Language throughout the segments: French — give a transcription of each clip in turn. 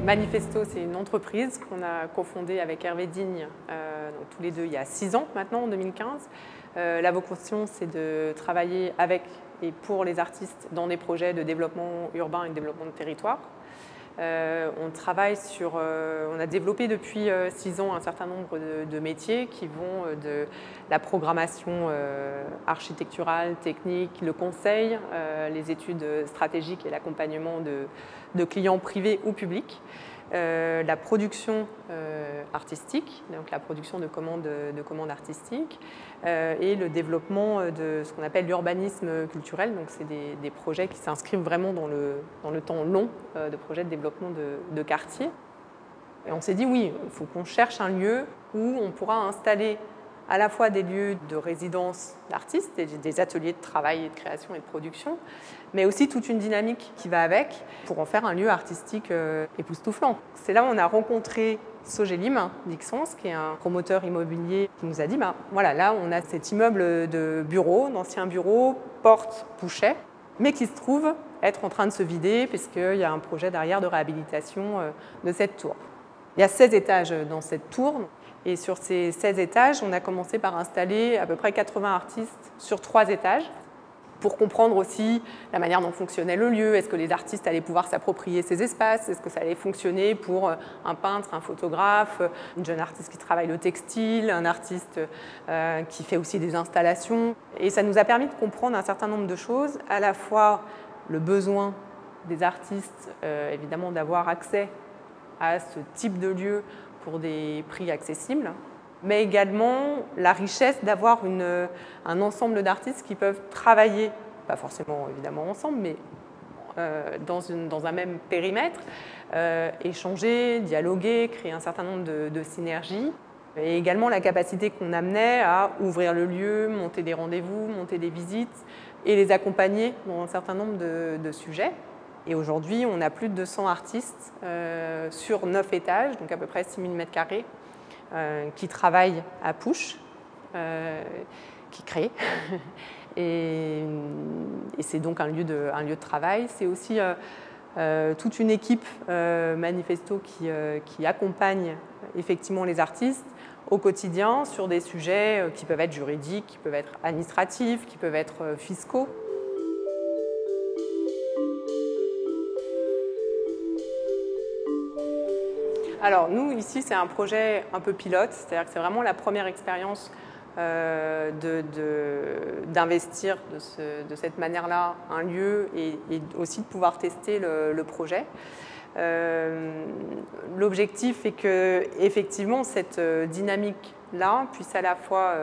Manifesto, c'est une entreprise qu'on a cofondée avec Hervé Digne, donc tous les deux il y a 6 ans maintenant, en 2015. La vocation, c'est de travailler avec et pour les artistes dans des projets de développement urbain et de développement de territoire. On travaille sur, on a développé depuis 6 ans un certain nombre de métiers qui vont de la programmation architecturale, technique, le conseil, les études stratégiques et l'accompagnement de clients privés ou publics. La production artistique, donc la production de commandes artistiques, et le développement de ce qu'on appelle l'urbanisme culturel. Donc c'est des projets qui s'inscrivent vraiment dans le temps long de projets de développement de quartier. Et on s'est dit oui, il faut qu'on cherche un lieu où on pourra installer à la fois des lieux de résidence d'artistes, des ateliers de travail et de création et de production, mais aussi toute une dynamique qui va avec pour en faire un lieu artistique époustouflant. C'est là où on a rencontré Sogelim Dixence, qui est un promoteur immobilier, qui nous a dit voilà, là on a cet immeuble de bureaux, d'anciens bureaux, porte-pouchet, mais qui se trouve être en train de se vider puisqu'il y a un projet derrière de réhabilitation de cette tour. Il y a 16 étages dans cette tour. Et sur ces 16 étages, on a commencé par installer à peu près 80 artistes sur 3 étages pour comprendre aussi la manière dont fonctionnait le lieu. Est-ce que les artistes allaient pouvoir s'approprier ces espaces? Est-ce que ça allait fonctionner pour un peintre, un photographe, une jeune artiste qui travaille le textile, un artiste qui fait aussi des installations? Et ça nous a permis de comprendre un certain nombre de choses, à la fois le besoin des artistes, évidemment, d'avoir accès à ce type de lieu pour des prix accessibles, mais également la richesse d'avoir un ensemble d'artistes qui peuvent travailler, pas forcément évidemment ensemble, mais dans un même périmètre, échanger, dialoguer, créer un certain nombre de synergies, et également la capacité qu'on amenait à ouvrir le lieu, monter des rendez-vous, monter des visites, et les accompagner dans un certain nombre de sujets. Et aujourd'hui, on a plus de 200 artistes sur 9 étages, donc à peu près 6000 m², qui travaillent à Pouche, qui créent. Et c'est donc un lieu de travail. C'est aussi toute une équipe Manifesto qui accompagne effectivement les artistes au quotidien sur des sujets qui peuvent être juridiques, qui peuvent être administratifs, qui peuvent être fiscaux. Alors nous, ici, c'est un projet un peu pilote, c'est-à-dire que c'est vraiment la première expérience d'investir de cette manière-là un lieu et aussi de pouvoir tester le projet. L'objectif est que, effectivement, cette dynamique-là puisse à la fois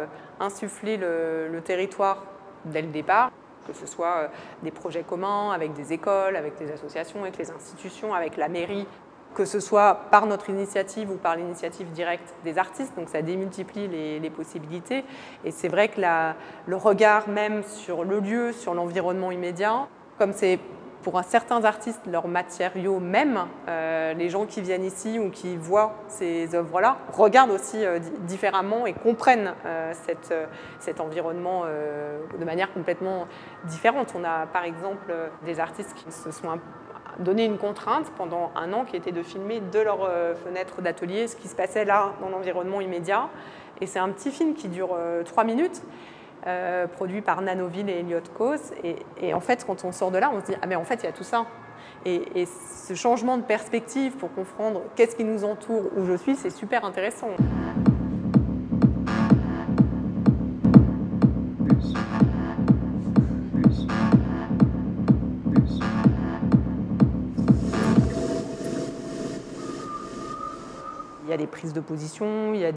insuffler le territoire dès le départ, que ce soit des projets communs avec des écoles, avec des associations, avec les institutions, avec la mairie, que ce soit par notre initiative ou par l'initiative directe des artistes, donc ça démultiplie les possibilités. Et c'est vrai que le regard même sur le lieu, sur l'environnement immédiat, comme c'est pour certains artistes leur matériau même, les gens qui viennent ici ou qui voient ces œuvres-là regardent aussi différemment et comprennent cet environnement de manière complètement différente. On a par exemple des artistes qui se sont donné une contrainte pendant 1 an qui était de filmer de leur fenêtre d'atelier ce qui se passait là dans l'environnement immédiat. Et c'est un petit film qui dure 3 minutes, produit par Nanoville et Elliott Cause. Et en fait, quand on sort de là, on se dit « Ah mais en fait, il y a tout ça ». Et ce changement de perspective pour comprendre qu'est-ce qui nous entoure, où je suis, c'est super intéressant. Il y a des prises de position, il y a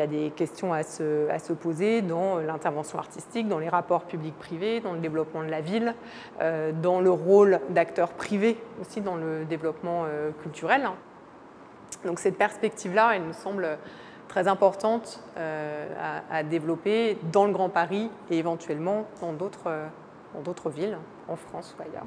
des questions à se poser dans l'intervention artistique, dans les rapports publics-privés, dans le développement de la ville, dans le rôle d'acteurs privés aussi dans le développement culturel. Donc cette perspective-là, elle nous semble très importante à développer dans le Grand Paris et éventuellement dans d'autres villes, en France ou ailleurs.